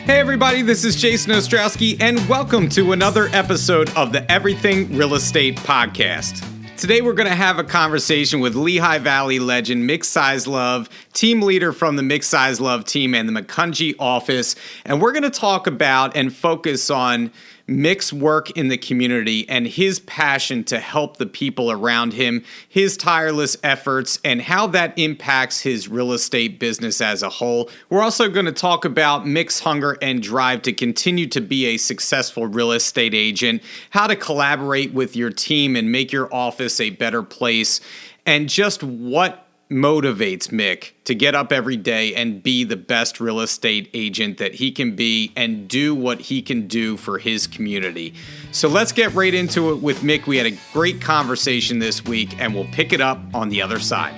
Hey everybody, this is Jason Ostrowski, and welcome to another episode of the Everything Real Estate Podcast. Today we're going to have a conversation with Lehigh Valley legend Mick Seislove, team leader from the Mick Seislove Team and the Macungie office, and we're going to talk about and focus on Mick's work in the community and his passion to help the people around him, his tireless efforts, and how that impacts his real estate business as a whole. We're also going to talk about Mick's hunger and drive to continue to be a successful real estate agent, how to collaborate with your team and make your office a better place, and just what motivates Mick to get up every day and be the best real estate agent that he can be and do what he can do for his community. So let's get right into it with Mick. We had a great conversation this week, and we'll pick it up on the other side.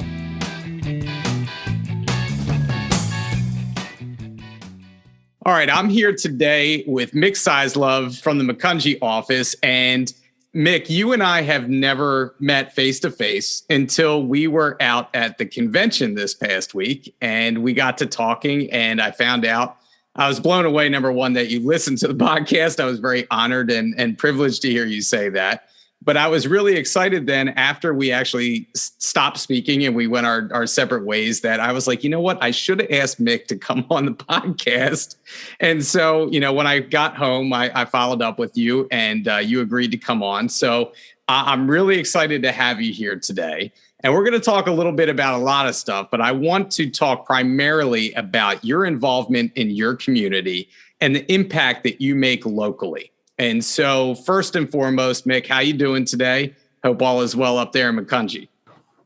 All right, I'm here today with Mick Seislove from the Macungie office, and Mick, you and I have never met face-to-face until we were out at the convention this past week, and we got to talking, and I found out I was blown away, number one, that you listened to the podcast. I was very honored and privileged to hear you say that. But I was really excited then after we actually stopped speaking and we went our separate ways that I was like, you know what? I should have asked Mick to come on the podcast. And so, when I got home, I followed up with you and you agreed to come on. So I'm really excited to have you here today. And we're going to talk a little bit about a lot of stuff, but I want to talk primarily about your involvement in your community and the impact that you make locally. And so first and foremost, Mick, how you doing today? Hope all is well up there in Macungie.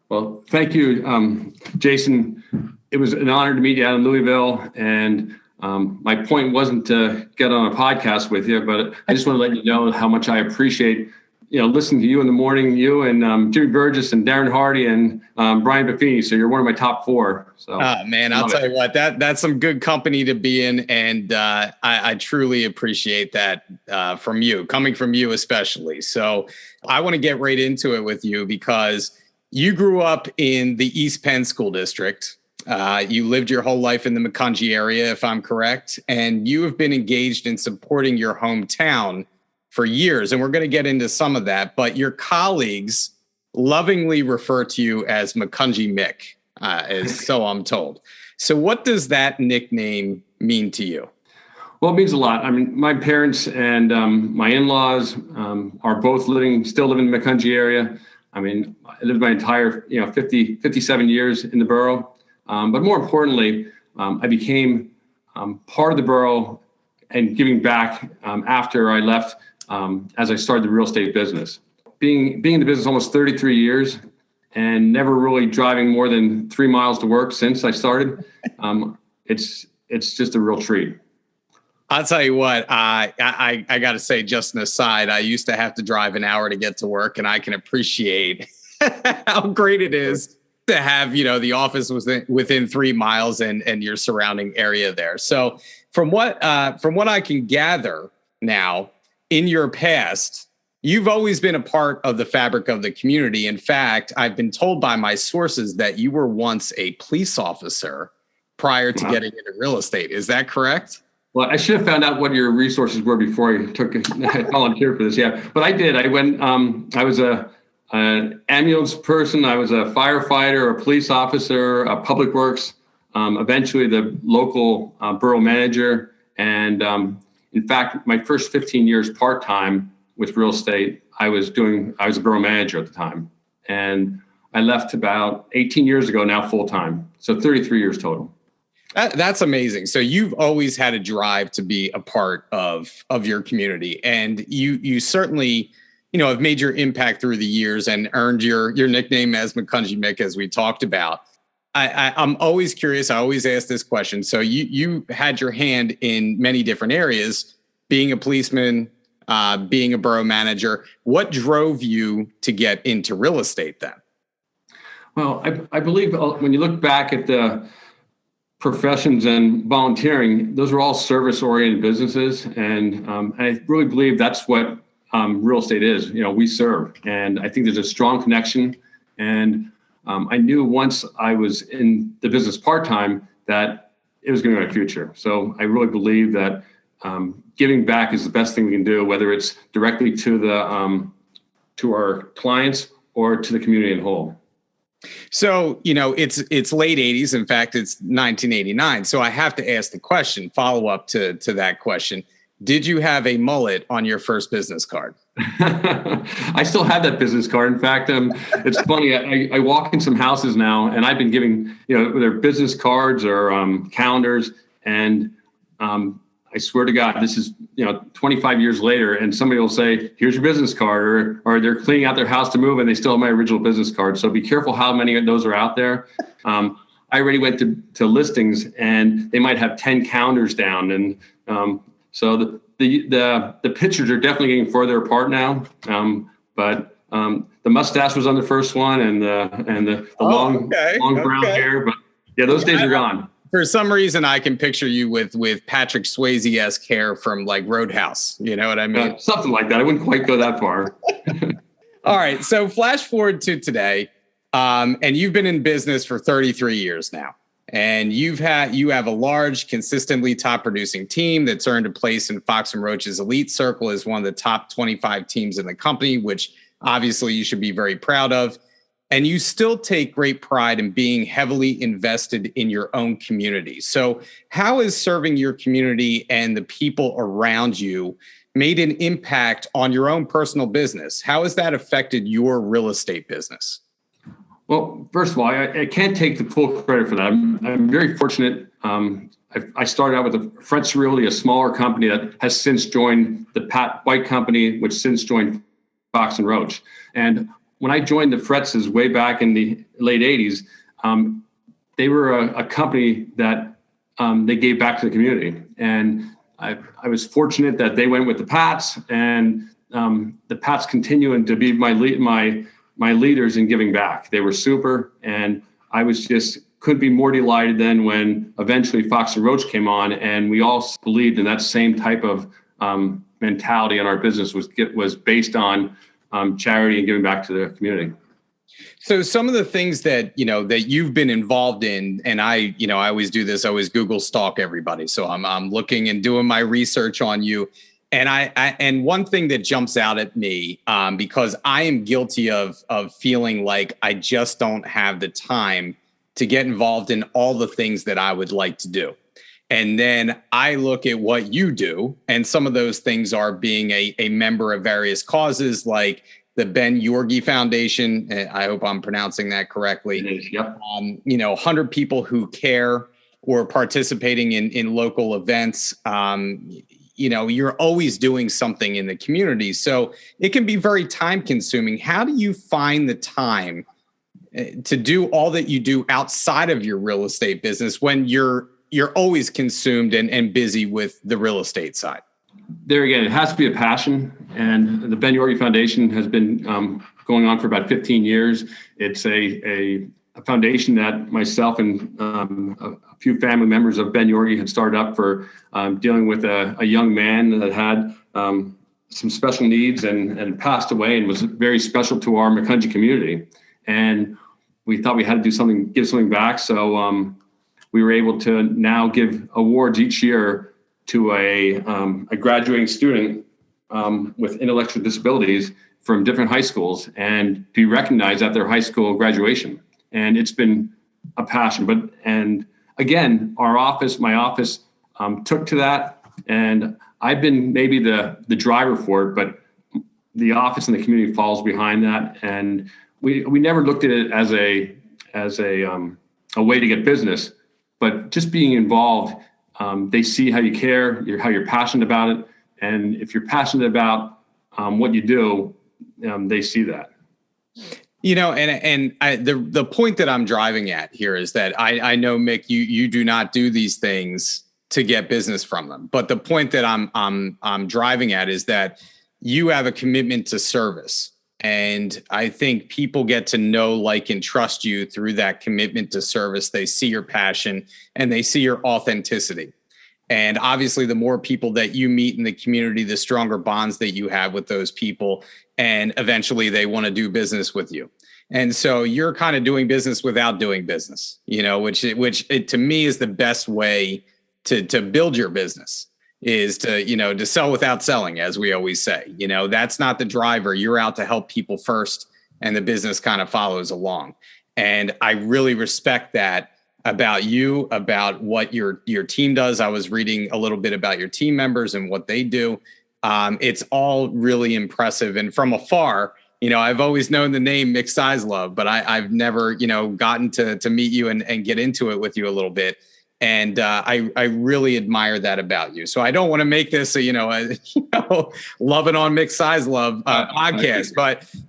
Well, thank you, Jason. It was an honor to meet you out in Louisville. And my point wasn't to get on a podcast with you, but I just want to let you know how much I appreciate, listening to you in the morning, you and Jimmy Burgess and Darren Hardy and Brian Buffini. So you're one of my top four. So, man, I'll tell you what, that's some good company to be in. And I truly appreciate that from you, coming from you especially. So I want to get right into it with you because you grew up in the East Penn School District. You lived your whole life in the Macungie area, if I'm correct. And you have been engaged in supporting your hometown for years. And we're going to get into some of that. But your colleagues lovingly refer to you as Macungie Mick. So I'm told. So what does that nickname mean to you? Well, it means a lot. I mean, my parents and my in-laws are both still living in the Macungie area. I mean, I lived my entire, 57 years in the borough. But more importantly, I became part of the borough and giving back after I left as I started the real estate business. Being in the business almost 33 years, and never really driving more than 3 miles to work since I started. It's just a real treat. I'll tell you what, I got to say, just an aside, I used to have to drive an hour to get to work, and I can appreciate how great it is to have, the office within 3 miles and your surrounding area there. So from what I can gather now, in your past, you've always been a part of the fabric of the community. In fact, I've been told by my sources that you were once a police officer prior to getting into real estate. Is that correct? Well, I should have found out what your resources were before I volunteered for this. Yeah, but I did. I went. I was an ambulance person. I was a firefighter, a police officer, a public works. Eventually, the local borough manager, and in fact, my first 15 years part-time with real estate, I was a borough manager at the time. And I left about 18 years ago now full-time. So 33 years total. That's amazing. So you've always had a drive to be a part of your community. And you certainly, have made your impact through the years and earned your nickname as Macungie Mick, as we talked about. I'm always curious. I always ask this question. So you had your hand in many different areas, being a policeman, being a borough manager. What drove you to get into real estate then? Well, I believe when you look back at the professions and volunteering, those are all service-oriented businesses. And I really believe that's what real estate is. We serve. And I think there's a strong connection. And I knew once I was in the business part-time that it was going to be my future. So I really believe that giving back is the best thing we can do, whether it's directly to to our clients or to the community in whole. So, it's late 80s. In fact, it's 1989. So I have to ask the question, follow up to that question. Did you have a mullet on your first business card? I still have that business card. In fact, it's funny. I walk in some houses now, and I've been giving, their business cards or calendars, and I swear to God, this is 25 years later, and somebody will say, "Here's your business card," or they're cleaning out their house to move, and they still have my original business card. So be careful how many of those are out there. I already went to listings, and they might have 10 calendars down, and so the pictures are definitely getting further apart now. But the mustache was on the first one, and the long brown hair. But yeah, those days are gone. For some reason, I can picture you with Patrick Swayze-esque hair from like Roadhouse. You know what I mean? Something like that. I wouldn't quite go that far. All right. So flash forward to today, and you've been in business for 33 years now. And you have a large, consistently top producing team that's earned a place in Fox and Roach's elite circle as one of the top 25 teams in the company, which obviously you should be very proud of. And you still take great pride in being heavily invested in your own community. So how has serving your community and the people around you made an impact on your own personal business? How has that affected your real estate business? Well, first of all, I can't take the full credit for that. I'm very fortunate. I started out with the Fretz Realty, a smaller company that has since joined the Pat White Company, which since joined Fox and Roach. And when I joined the Fretzes way back in the late 80s, they were a company that they gave back to the community. And I was fortunate that they went with the Pats, and the Pats continuing to be my leaders in giving back. They were super, and I couldn't be more delighted then when eventually Fox and Roach came on, and we all believed in that same type of mentality in our business was based on charity and giving back to the community. So some of the things that you've been involved in, and I always do this. I always Google stalk everybody. So I'm looking and doing my research on you. And and one thing that jumps out at me, because I am guilty of feeling like I just don't have the time to get involved in all the things that I would like to do. And then I look at what you do, and some of those things are being a member of various causes like the Ben Yorgi Foundation. I hope I'm pronouncing that correctly. It is, yep. 100 people who care, or participating in local events. You're always doing something in the community. So it can be very time consuming. How do you find the time to do all that you do outside of your real estate business when you're always consumed and busy with the real estate side? There again, it has to be a passion. And the Ben Yorgi Foundation has been going on for about 15 years. It's a foundation that myself and a few family members of Ben Yorgi had started up for dealing with a young man that had some special needs and passed away, and was very special to our Macungie community. And we thought we had to give something back. So we were able to now give awards each year to a graduating student with intellectual disabilities from different high schools, and be recognized at their high school graduation. And it's been a passion. And again, my office took to that, and I've been maybe the driver for it, but the office and the community falls behind that. And we never looked at it as a way to get business, but just being involved. They see how you care, how you're passionate about it. And if you're passionate about what you do, they see that. The point that I'm driving at here is that I know, Mick, you do not do these things to get business from them. But the point that I'm driving at is that you have a commitment to service. And I think people get to know, like, and trust you through that commitment to service. They see your passion and they see your authenticity. And obviously, the more people that you meet in the community, the stronger bonds that you have with those people. And eventually they want to do business with you. And so you're kind of doing business without doing business, which to me is the best way to build your business. is to, to sell without selling, as we always say. That's not the driver. You're out to help people first, and the business kind of follows along. And I really respect that about you, about what your team does. I was reading a little bit about your team members and what they do. It's all really impressive. And from afar, I've always known the name Mick Seislove, but I've never, gotten to meet you and get into it with you a little bit. And I really admire that about you. So I don't want to make this loving on Mick Seislove podcast,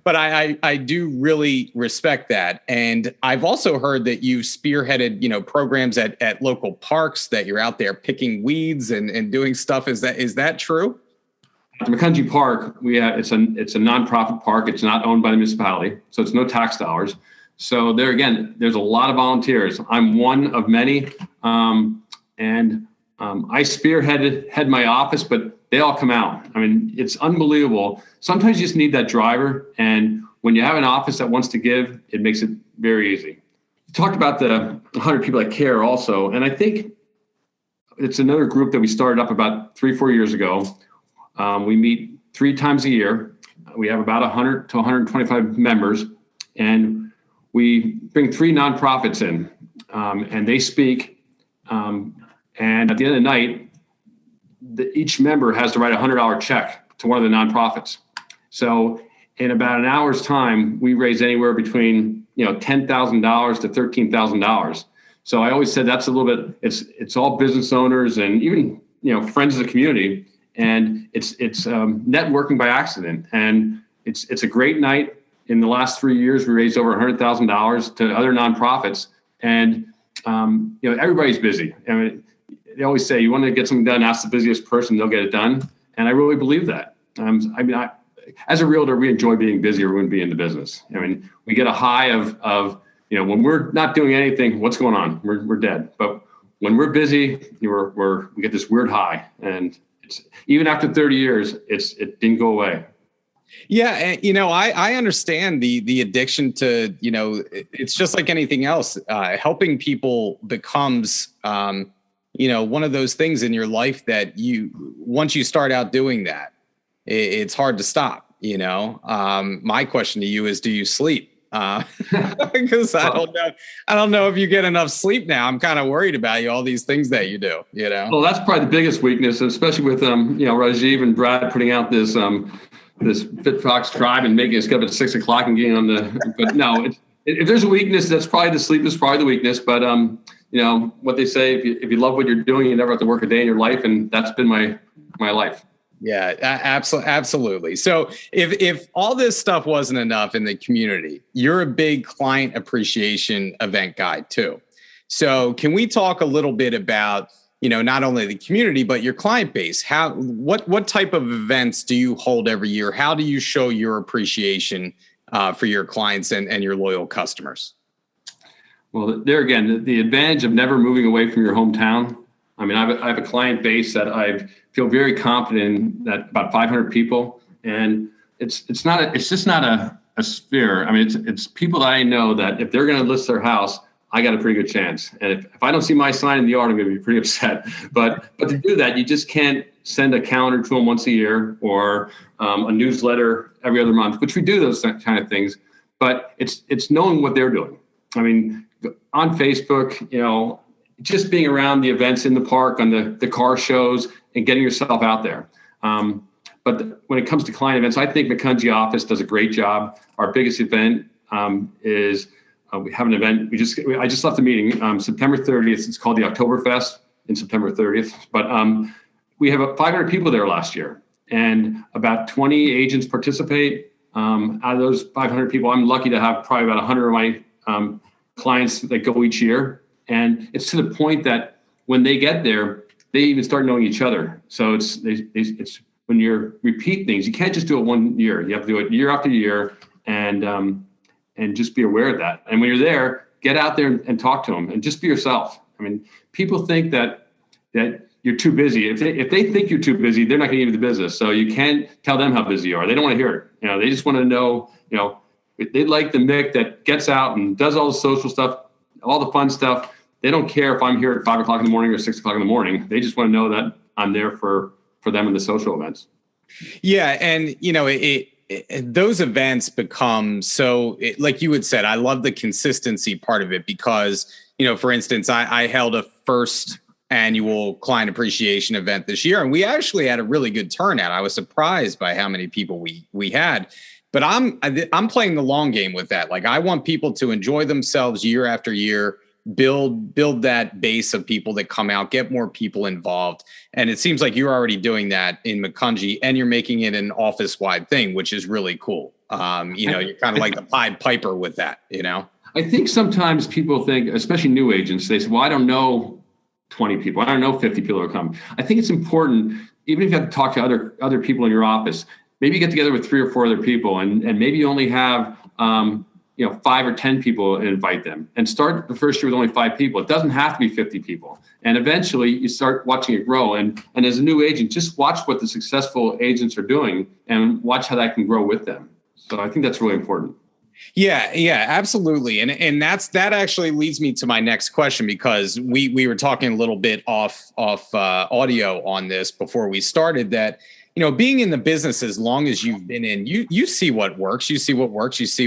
but I do really respect that. And I've also heard that you've spearheaded programs at local parks, that you're out there picking weeds and doing stuff. Is that true? At the Macungie Park, it's a nonprofit park. It's not owned by the municipality, so it's no tax dollars. So there again, there's a lot of volunteers. I'm one of many, and I head my office, but they all come out. I mean, it's unbelievable. Sometimes you just need that driver, and when you have an office that wants to give, it makes it very easy. You talked about the 100 people that care also, and I think it's another group that we started up about 3-4 years ago. We meet 3 times a year. We have about 100 to 125 members, and we bring 3 nonprofits in, and they speak. And at the end of the night, each member has to write a $100 check to one of the nonprofits. So in about an hour's time, we raise anywhere between $10,000 to $13,000. So I always said that's a little bit. It's all business owners and even friends of the community, and it's networking by accident, and it's a great night. In the last 3 years, we raised over $100,000 to other nonprofits, and everybody's busy. I mean, they always say you want to get something done, ask the busiest person, they'll get it done, and I really believe that. As a realtor, we enjoy being busy, or we wouldn't be in the business. I mean, we get a high of when we're not doing anything, what's going on? We're dead. But when we're busy, we get this weird high, and it's even after 30 years, it didn't go away. Yeah. And, I understand the addiction to, it's just like anything else. Helping people becomes, one of those things in your life that once you start out doing that, it's hard to stop. My question to you is, do you sleep? Because I don't know if you get enough sleep now. I'm kind of worried about you, all these things that you do, Well, that's probably the biggest weakness, especially with, Rajiv and Brad putting out this Fit Fox Drive and making us get up at 6 o'clock and getting on but no, if there's a weakness, that's probably the sleep is probably the weakness. But, what they say, if you love what you're doing, you never have to work a day in your life. And that's been my life. Yeah, absolutely. So if all this stuff wasn't enough in the community, you're a big client appreciation event guy too. So can we talk a little bit about, not only the community, but your client base? What type of events do you hold every year? How do you show your appreciation for your clients and your loyal customers? Well, there again, the advantage of never moving away from your hometown. I mean, I have a client base that I feel very confident in, that about 500 people, and it's just not a sphere. I mean, it's people that I know that if they're going to list their house, I got a pretty good chance. And if I don't see my sign in the yard, I'm going to be pretty upset. But to do that, you just can't send a calendar to them once a year, or a newsletter every other month, which we do those kind of things. But it's knowing what they're doing. I mean, on Facebook, just being around the events in the park, on the car shows, and getting yourself out there. But when it comes to client events, I think Macungie office does a great job. Our biggest event is we have an event. I just left the meeting September 30th. It's called the Oktoberfest in September 30th. But we have 500 people there last year, and about 20 agents participate. Out of those 500 people, I'm lucky to have probably about 100 of my clients that go each year. And it's to the point that when they get there, they even start knowing each other. So it's when you repeat things, you can't just do it 1 year. You have to do it year after year, and just be aware of that. And when you're there, get out there and talk to them, and just be yourself. I mean, people think that you're too busy. If they think you're too busy, they're not going to give you the business. So you can't tell them how busy you are. They don't want to hear it. They just want to know. They like the Mick that gets out and does all the social stuff, all the fun stuff. They don't care if I'm here at 5 o'clock in the morning or 6 o'clock in the morning. They just want to know that I'm there for them in the social events. Yeah. And, those events become like you had said, I love the consistency part of it because, for instance, I held a first annual client appreciation event this year, and we actually had a really good turnout. I was surprised by how many people we had, but I'm playing the long game with that. Like, I want people to enjoy themselves year after year, build that base of people that come out, get more people involved. And it seems like you're already doing that in Macungie, and you're making it an office-wide thing, which is really cool. You're kind of like the Pied Piper with that, I think sometimes people think, especially new agents, they say, well, I don't know 20 people. I don't know 50 people will come. I think it's important, even if you have to talk to other people in your office, maybe you get together with 3 or 4 other people and maybe you only have, 5 or 10 people and invite them, and start the first year with only 5 people. It doesn't have to be 50 people. And eventually you start watching it grow. And as a new agent, just watch what the successful agents are doing and watch how that can grow with them. So I think that's really important. Yeah, absolutely. And that actually leads me to my next question, because we were talking a little bit off audio on this before we started, that, being in the business as long as you've been in, you see what works, you see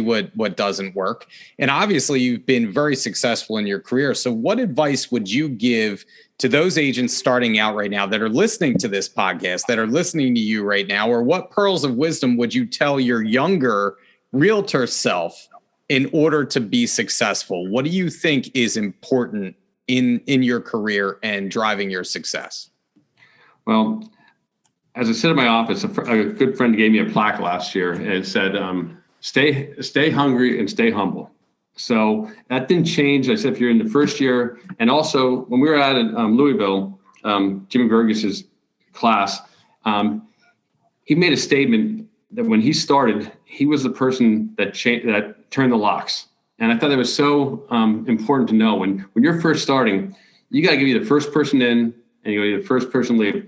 what doesn't work. And obviously you've been very successful in your career. So what advice would you give to those agents starting out right now that are listening to this podcast, that are listening to you right now? Or what pearls of wisdom would you tell your younger realtor self in order to be successful? What do you think is important in your career and driving your success? Well, as I sit in my office, a good friend gave me a plaque last year, and it said, stay hungry and stay humble. So that didn't change. I said, if you're in the first year, and also when we were at Louisville, Jimmy Burgess's class, he made a statement that when he started, he was the person that turned the locks. And I thought that was so important to know. When you're first starting, you got to be the first person in, and you got to be the first person leave.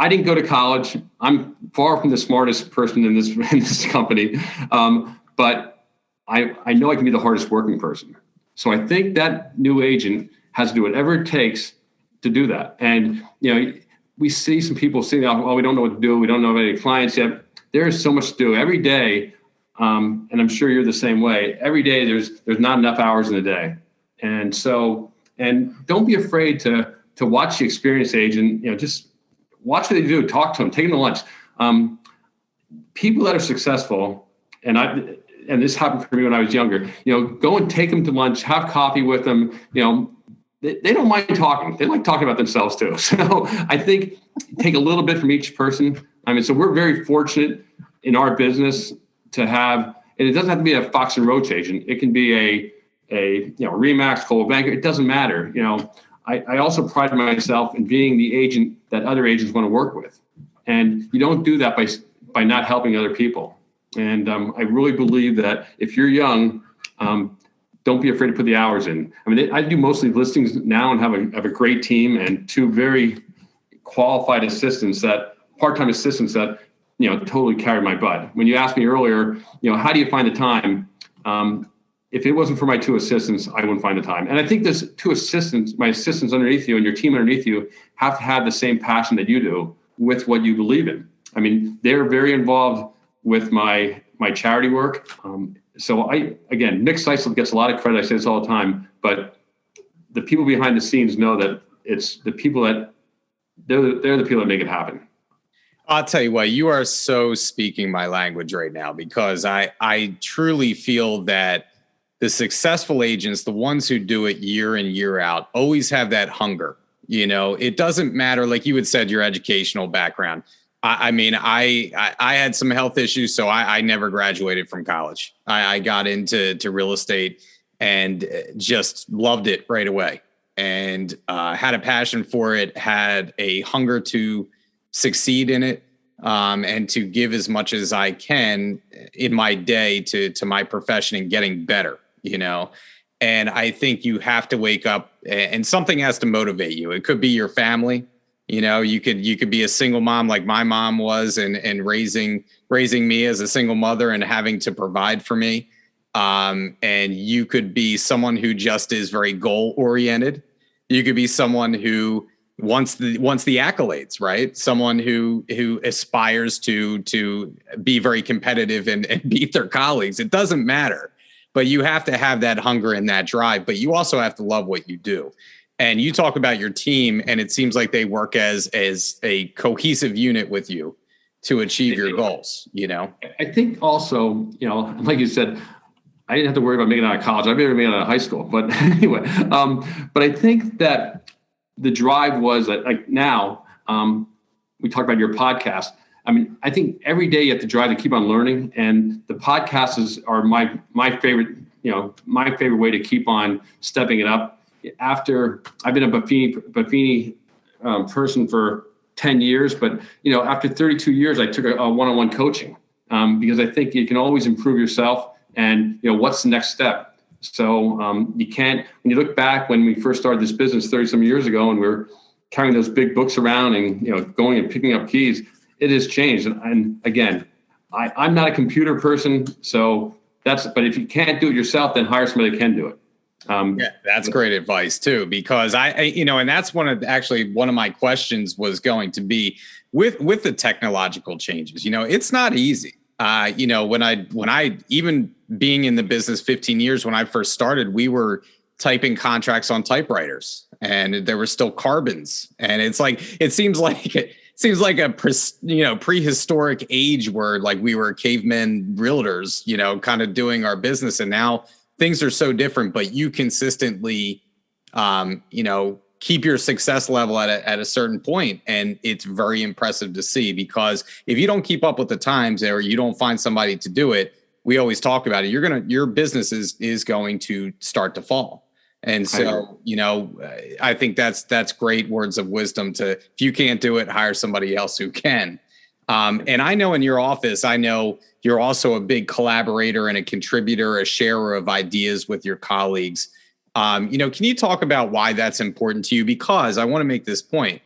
I didn't go to college. I'm far from the smartest person in this company, but I know I can be the hardest working person. So I think that new agent has to do whatever it takes to do that. And we see some people saying, "Oh, we don't know what to do. We don't know any clients yet." There is so much to do every day, and I'm sure you're the same way. Every day, there's not enough hours in the day, and don't be afraid to watch the experienced agent. Just watch what they do, talk to them, take them to lunch. People that are successful, and this happened for me when I was younger, go and take them to lunch, have coffee with them. They don't mind talking. They like talking about themselves too. So I think take a little bit from each person. So we're very fortunate in our business to have, and it doesn't have to be a Fox and Roach agent. It can be a Remax, Coldwell Banker. It doesn't matter. I also pride myself in being the agent that other agents want to work with. And you don't do that by not helping other people. And I really believe that if you're young, don't be afraid to put the hours in. I do mostly listings now and have a great team and 2 very qualified part-time assistants that, totally carry my butt. When you asked me earlier, how do you find the time? If it wasn't for my 2 assistants, I wouldn't find the time. And I think there's 2 assistants, my assistants underneath you and your team underneath you have to have the same passion that you do with what you believe in. They're very involved with my charity work. So Mick Seislove gets a lot of credit. I say this all the time, but the people behind the scenes know that it's the people that they're the people that make it happen. I'll tell you what, you are so speaking my language right now, because I truly feel that the successful agents, the ones who do it year in, year out, always have that hunger. It doesn't matter, like you had said, your educational background. I had some health issues, so I never graduated from college. I got into real estate and just loved it right away, and had a passion for it, had a hunger to succeed in it, and to give as much as I can in my day to my profession and getting better. And I think you have to wake up, and something has to motivate you. It could be your family. You could be a single mom like my mom was, and raising me as a single mother and having to provide for me. And you could be someone who just is very goal oriented. You could be someone who wants the accolades, right? Someone who aspires to be very competitive and beat their colleagues. It doesn't matter, but you have to have that hunger and that drive, but you also have to love what you do. And you talk about your team, and it seems like they work as a cohesive unit with you to achieve your goals, you know? I think also, you know, like you said, I didn't have to worry about making it out of college. I barely made it out of high school. But anyway, but I think that the drive was that, like, now, we talked about your podcast. I mean, I think every day you have to drive to keep on learning, and the podcasts are my favorite, you know, my favorite way to keep on stepping it up. After I've been a Buffini person for 10 years, but, you know, after 32 years, I took a one-on-one coaching because I think you can always improve yourself, and, you know, what's the next step? So you can't, when you look back when we first started this business 30 some years ago, and we were carrying those big books around and, you know, going and picking up keys, it has changed. And again, I'm not a computer person, so but if you can't do it yourself, then hire somebody that can do it. Yeah, that's great advice too, because I, you know, and that's one of my questions was going to be with the technological changes. You know, it's not easy. You know, when I even being in the business 15 years, when I first started, we were typing contracts on typewriters, and there were still carbons, and it's like it seems like a prehistoric age where, like, we were cavemen realtors, you know, kind of doing our business, and now things are so different, but you consistently, you know, keep your success level at a certain point. And it's very impressive to see, because if you don't keep up with the times, or you don't find somebody to do it, we always talk about it, your business is going to start to fall. And so, you know, I think that's great words of wisdom if you can't do it, hire somebody else who can. And I know in your office, I know you're also a big collaborator and a contributor, a sharer of ideas with your colleagues. You know, can you talk about why that's important to you? Because I want to make this point,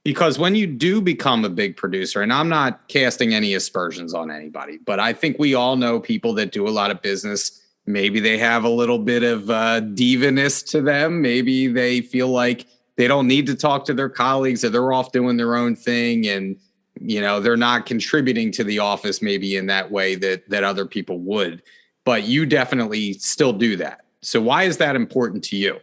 because when you do become a big producer, and I'm not casting any aspersions on anybody, but I think we all know people that do a lot of business. Maybe they have a little bit of diva-ness to them. Maybe they feel like they don't need to talk to their colleagues, or they're off doing their own thing, and, you know, they're not contributing to the office maybe in that way that other people would. But you definitely still do that. So why is that important to you?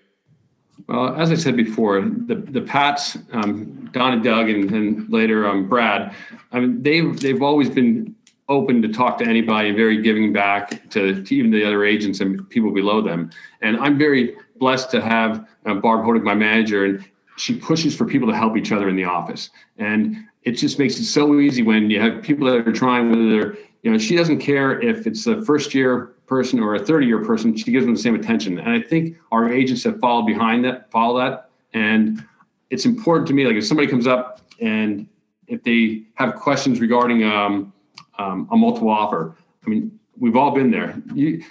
Well, as I said before, the Pats, Don and Doug, and later Brad, I mean, they've always been open to talk to anybody, very giving back to even the other agents and people below them. And I'm very blessed to have Barb Hodig, my manager, and she pushes for people to help each other in the office. And it just makes it so easy when you have people that are trying, whether they're, you know, she doesn't care if it's a first year person or a 30-year person, she gives them the same attention. And I think our agents have follow that. And it's important to me, like, if somebody comes up and if they have questions regarding a multiple offer, I mean, we've all been there.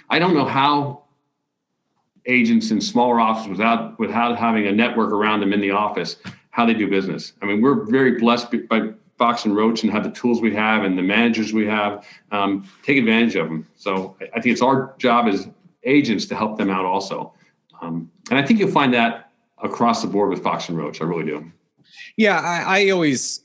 I don't know how agents in smaller offices without having a network around them in the office, how they do business. I mean, we're very blessed by Fox and Roach and have the tools we have and the managers we have. Take advantage of them. So I think it's our job as agents to help them out also. And I think you'll find that across the board with Fox and Roach. I really do. Yeah, I always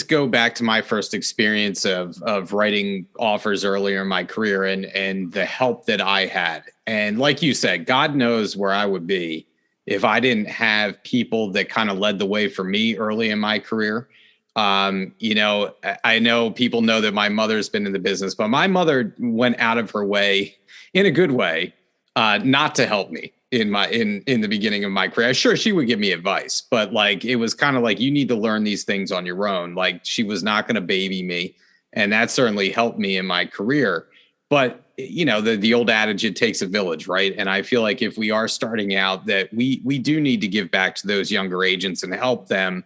go back to my first experience of writing offers earlier in my career and the help that I had. And like you said, God knows where I would be if I didn't have people that kind of led the way for me early in my career. You know, I know people know that my mother's been in the business, but my mother went out of her way, in a good way, not to help me in the beginning of my career. Sure, she would give me advice, but, like, it was kind of like, you need to learn these things on your own. Like, she was not going to baby me, and that certainly helped me in my career. But, you know, the old adage, it takes a village, right? And I feel like if we are starting out, that we do need to give back to those younger agents and help them,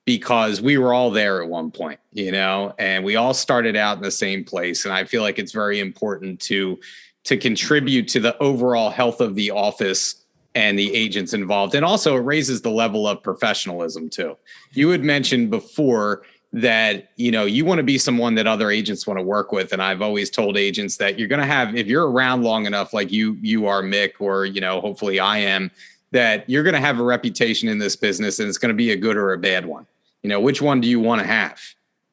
because we were all there at one point, you know, and we all started out in the same place. And I feel like it's very important to contribute to the overall health of the office and the agents involved. And also it raises the level of professionalism too. You had mentioned before that, you know, you want to be someone that other agents want to work with. And I've always told agents that you're going to have, if you're around long enough, like you are, Mick, or, you know, hopefully I am, that you're going to have a reputation in this business, and it's going to be a good or a bad one. Which one do you want to have?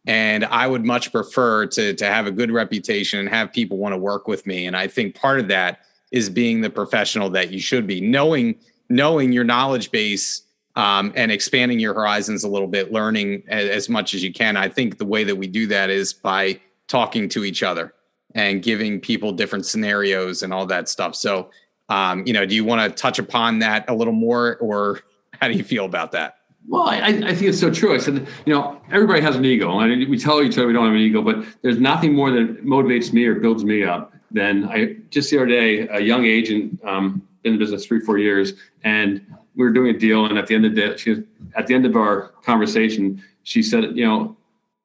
And I would much prefer to have a good reputation and have people want to work with me. And I think part of that is being the professional that you should be, knowing your knowledge base, and expanding your horizons a little bit, learning as much as you can. I think the way that we do that is by talking to each other and giving people different scenarios and all that stuff. So, do you want to touch upon that a little more, or how do you feel about that? Well, I think it's so true. I said, everybody has an ego. I mean, we tell each other we don't have an ego, but there's nothing more that motivates me or builds me up than just the other day, a young agent, been in the business 3-4 years, and we were doing a deal. And at the end of the day, at the end of our conversation, she said,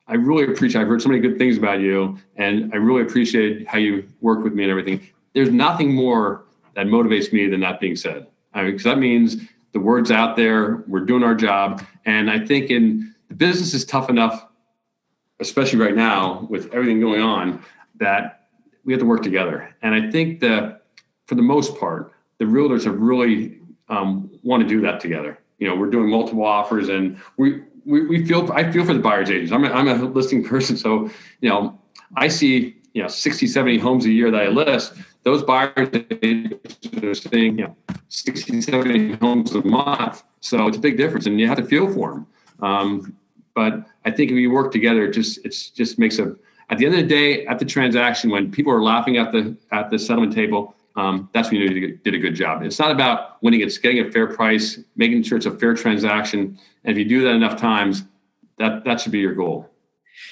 I really appreciate, I've heard so many good things about you, and I really appreciate how you work with me and everything. There's nothing more that motivates me than that being said. Because that means the word's out there, we're doing our job. And I think the business is tough enough, especially right now with everything going on, that we have to work together. And I think that for the most part, the realtors have really want to do that together. We're doing multiple offers, and I feel for the buyer's agents. I'm a listing person. So, I see, 60, 70 homes a year that I list. Those buyers are seeing, 60, 70 homes a month. So it's a big difference, and you have to feel for them. But I think if you work together, it just makes at the end of the day, at the transaction, when people are laughing at the settlement table, that's when you did a good job. It's not about winning; it's getting a fair price, making sure it's a fair transaction. And if you do that enough times, that should be your goal.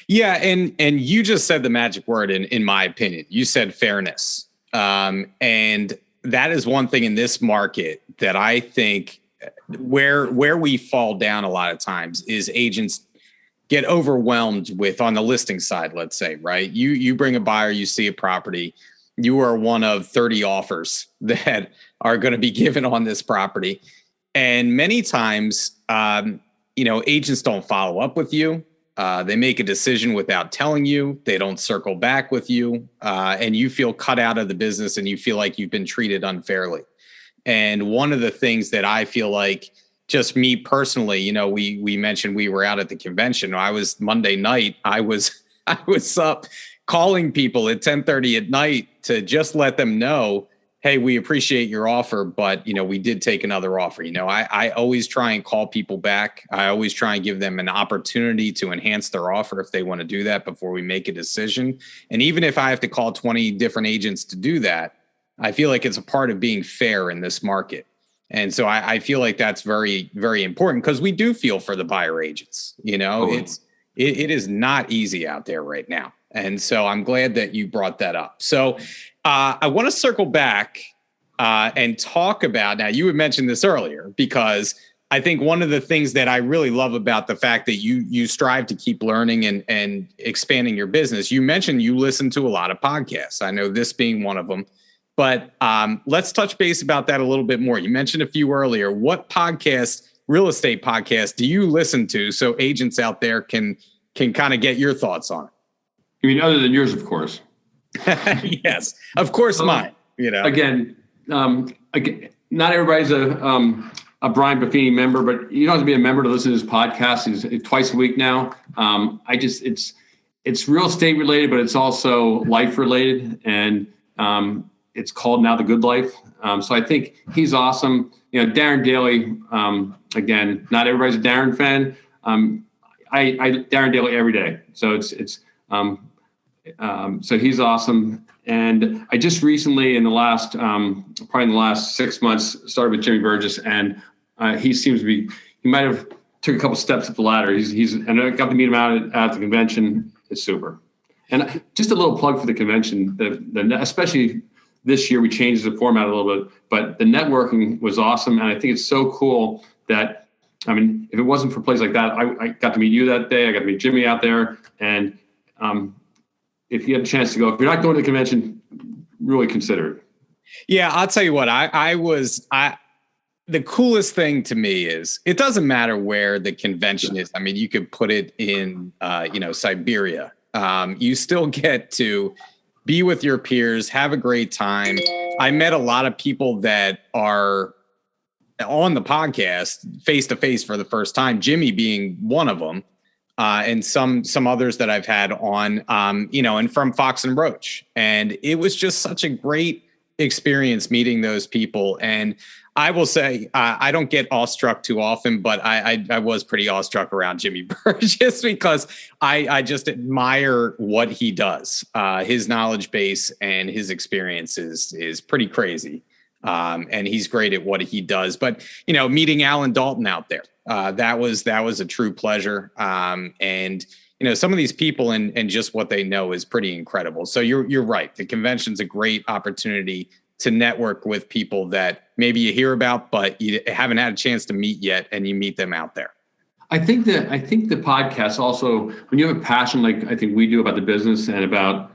Yeah, and you just said the magic word in my opinion. You said fairness. And that is one thing in this market that I think where we fall down a lot of times is agents get overwhelmed with, on the listing side, let's say, right? You bring a buyer, you see a property, you are one of 30 offers that are going to be given on this property. And many times, agents don't follow up with you. They make a decision without telling you. They don't circle back with you. And you feel cut out of the business, and you feel like you've been treated unfairly. And one of the things that I feel like, just me personally, we mentioned we were out at the convention. Monday night, I was up calling people at 10:30 at night to just let them know, hey, we appreciate your offer, but, we did take another offer. I always try and call people back. I always try and give them an opportunity to enhance their offer if they want to do that before we make a decision. And even if I have to call 20 different agents to do that, I feel like it's a part of being fair in this market. And so I feel like that's very, very important, because we do feel for the buyer agents. It is not easy out there right now. And so I'm glad that you brought that up. So I want to circle back and talk about, now you had mentioned this earlier, because I think one of the things that I really love about the fact that you strive to keep learning and expanding your business, you mentioned you listen to a lot of podcasts. I know this being one of them, but let's touch base about that a little bit more. You mentioned a few earlier. What real estate podcast do you listen to, so agents out there can kind of get your thoughts on it? You mean other than yours, of course? Yes, of course, mine. Again, not everybody's a Brian Buffini member, but you don't have to be a member to listen to his podcast. He's twice a week now. It's real estate related, but it's also life related, and it's called Now the Good Life. So I think he's awesome. Darren Daly. Again, not everybody's a Darren fan. I Darren Daly every day. So so he's awesome. And I just recently, probably in the last 6 months, started with Jimmy Burgess, and he seems to be, he might have took a couple steps up the ladder. And I got to meet him out at the convention. It's super. And just a little plug for the convention, especially this year, we changed the format a little bit, but the networking was awesome. And I think it's so cool that, if it wasn't for plays like that, I got to meet you that day. I got to meet Jimmy out there. And if you have a chance to go, if you're not going to the convention, really consider it. Yeah, I'll tell you what, the coolest thing to me is it doesn't matter where the convention is. You could put it in, Siberia. You still get to be with your peers, have a great time. I met a lot of people that are on the podcast face to face for the first time, Jimmy being one of them. And some others that I've had on, and from Fox and Roach. And it was just such a great experience meeting those people. And I will say, I don't get awestruck too often, but I was pretty awestruck around Jimmy Burr just because I just admire what he does. His knowledge base and his experience is pretty crazy. And he's great at what he does. But, meeting Alan Dalton out there, that was a true pleasure. And some of these people and just what they know is pretty incredible. So you're right. The convention's a great opportunity to network with people that maybe you hear about, but you haven't had a chance to meet yet, and you meet them out there. I think the podcast also, when you have a passion like I think we do about the business and about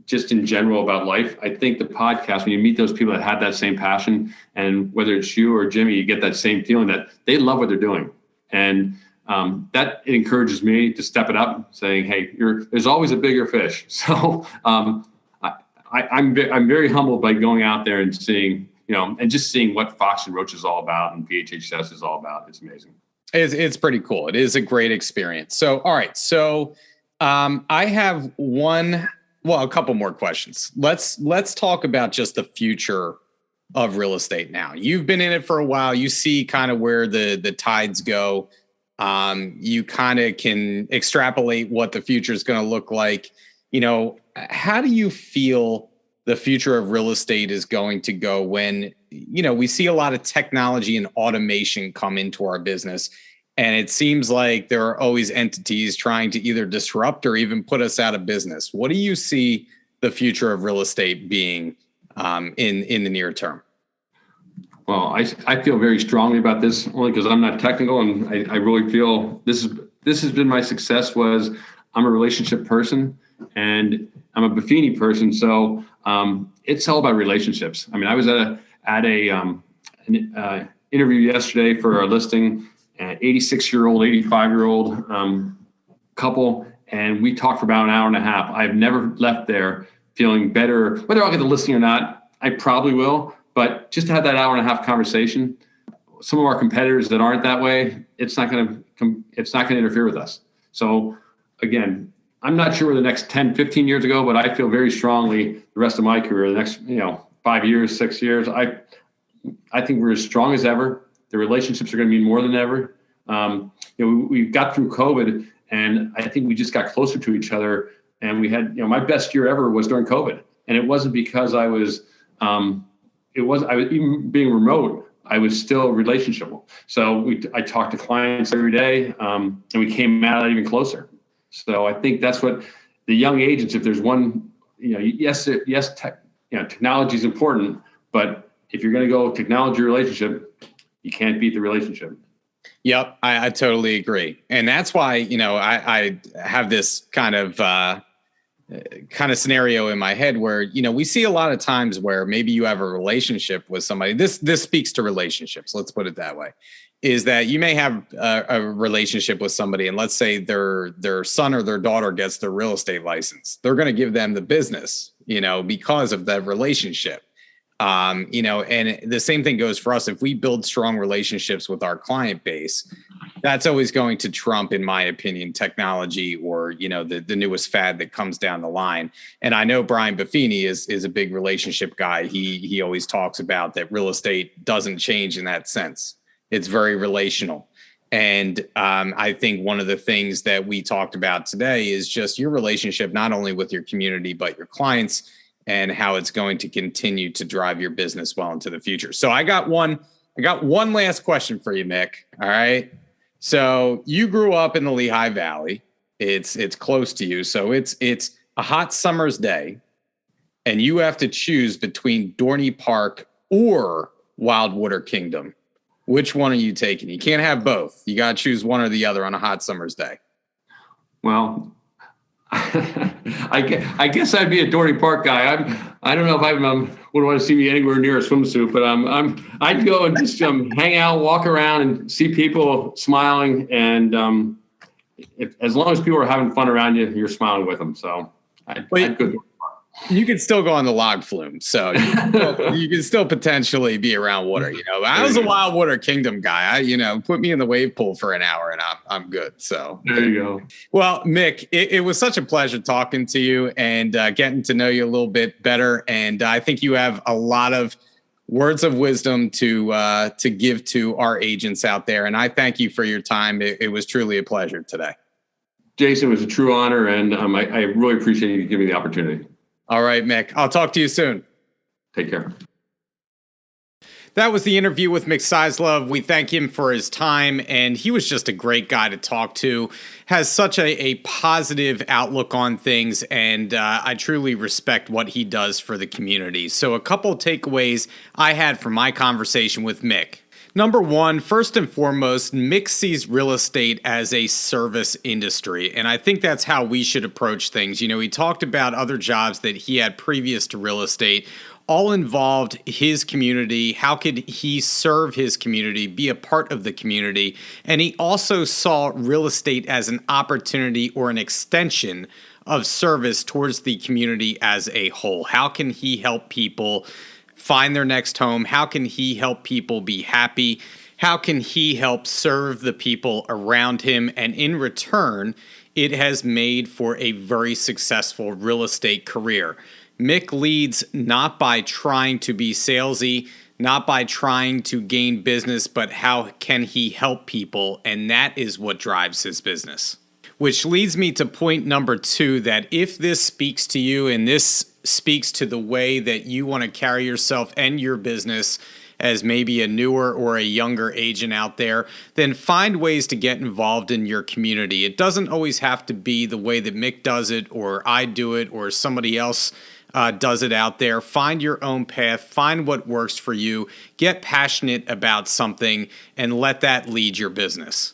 just in general about life, I think the podcast, when you meet those people that have that same passion, and whether it's you or Jimmy, you get that same feeling that they love what they're doing. And that encourages me to step it up, saying, hey, there's always a bigger fish. So I'm very humbled by going out there and seeing, and just seeing what Fox and Roach is all about and PHHS is all about. It's amazing. It's pretty cool. It is a great experience. So, all right. So I have a couple more questions. Let's talk about just the future of real estate now. You've been in it for a while. You see kind of where the tides go. You kind of can extrapolate what the future is going to look like. How do you feel the future of real estate is going to go when, we see a lot of technology and automation come into our business, and it seems like there are always entities trying to either disrupt or even put us out of business. What do you see the future of real estate being in the near term? Well, I feel very strongly about this only because I'm not technical, and I really feel this has been my success. Was I'm a relationship person and I'm a Buffini person, so it's all about relationships. I mean, I was at an interview yesterday for a listing, an 86-year-old, 85-year-old couple, and we talked for about an hour and a half. I've never left there feeling better. Whether I'll get the listing or not, I probably will. But just to have that hour and a half conversation, some of our competitors that aren't that way, it's not going to interfere with us. So again, I'm not sure where the next 10, 15 years ago, but I feel very strongly the rest of my career, the next 5 years, 6 years, I think we're as strong as ever. The relationships are going to mean more than ever. We got through COVID, and I think we just got closer to each other. And we had, my best year ever was during COVID, and it wasn't because I was even being remote. I was still relationshipable. So I talked to clients every day, and we came out even closer. So I think that's what the young agents, if there's one, technology is important, but if you're going to go technology relationship, you can't beat the relationship. Yep, I totally agree. And that's why, I have this kind of scenario in my head where, we see a lot of times where maybe you have a relationship with somebody. This speaks to relationships. Let's put it that way. Is that you may have a relationship with somebody, and let's say their son or their daughter gets their real estate license. They're going to give them the business, because of that relationship. And the same thing goes for us. If we build strong relationships with our client base, that's always going to trump, in my opinion, technology or, the newest fad that comes down the line. And I know Brian Buffini is a big relationship guy. He always talks about that real estate doesn't change in that sense. It's very relational. And I think one of the things that we talked about today is just your relationship, not only with your community, but your clients, and how it's going to continue to drive your business well into the future. So I got one last question for you, Mick. All right. So you grew up in the Lehigh Valley. It's close to you. So it's a hot summer's day, and you have to choose between Dorney Park or Wildwater Kingdom. Which one are you taking? You can't have both. You got to choose one or the other on a hot summer's day. Well, I guess I'd be a Dorney Park guy. I don't know if I would want to see me anywhere near a swimsuit, but I'd go and just hang out, walk around, and see people smiling. And as long as people are having fun around you, you're smiling with them. So I'd go. You can still go on the log flume, so you can still potentially be around water. I was a wild water kingdom guy. Put me in the wave pool for an hour and I'm good. So there you go. Well, Mick, it was such a pleasure talking to you and getting to know you a little bit better. And I think you have a lot of words of wisdom to give to our agents out there. And I thank you for your time. It was truly a pleasure today. Jason, it was a true honor, and I really appreciate you giving me the opportunity. All right, Mick. I'll talk to you soon. Take care. That was the interview with Mick Seislove. We thank him for his time, and he was just a great guy to talk to. Has such a positive outlook on things, and I truly respect what he does for the community. So a couple takeaways I had from my conversation with Mick. Number one, first and foremost, Mick sees real estate as a service industry, and I think that's how we should approach things. He talked about other jobs that he had previous to real estate, all involved his community. How could he serve his community, be a part of the community? And he also saw real estate as an opportunity or an extension of service towards the community as a whole. How can he help people find their next home? How can he help people be happy? How can he help serve the people around him? And in return, it has made for a very successful real estate career. Mick leads not by trying to be salesy, not by trying to gain business, but how can he help people? And that is what drives his business. Which leads me to point number two, that if this speaks to you and this speaks to the way that you want to carry yourself and your business as maybe a newer or a younger agent out there, then find ways to get involved in your community. It doesn't always have to be the way that Mick does it, or I do it, or somebody else does it out there. Find your own path, find what works for you, get passionate about something, and let that lead your business.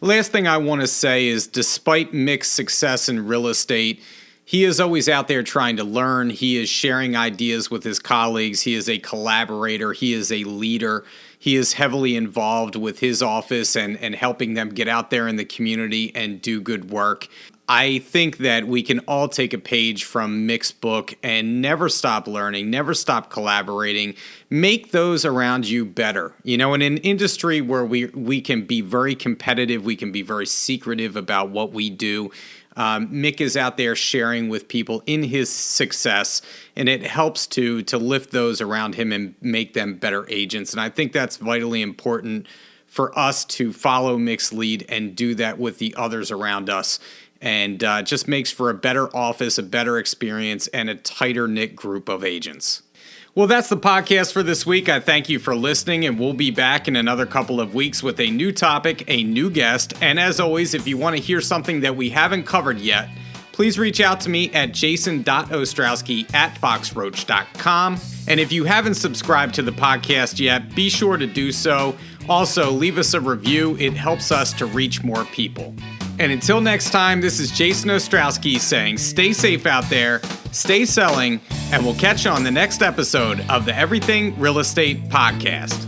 Last thing I want to say is, despite Mick's success in real estate, he is always out there trying to learn. He is sharing ideas with his colleagues. He is a collaborator. He is a leader. He is heavily involved with his office and helping them get out there in the community and do good work. I think that we can all take a page from Mick's book and never stop learning, never stop collaborating. Make those around you better. In an industry where we can be very competitive, we can be very secretive about what we do. Mick is out there sharing with people in his success, and it helps to lift those around him and make them better agents. And I think that's vitally important for us to follow Mick's lead and do that with the others around us. And just makes for a better office, a better experience, and a tighter-knit group of agents. Well, that's the podcast for this week. I thank you for listening, and we'll be back in another couple of weeks with a new topic, a new guest. And as always, if you want to hear something that we haven't covered yet, please reach out to me at jason.ostrowski@foxroach.com. And if you haven't subscribed to the podcast yet, be sure to do so. Also, leave us a review. It helps us to reach more people. And until next time, this is Jason Ostrowski saying stay safe out there, stay selling, and we'll catch you on the next episode of the Everything Real Estate Podcast.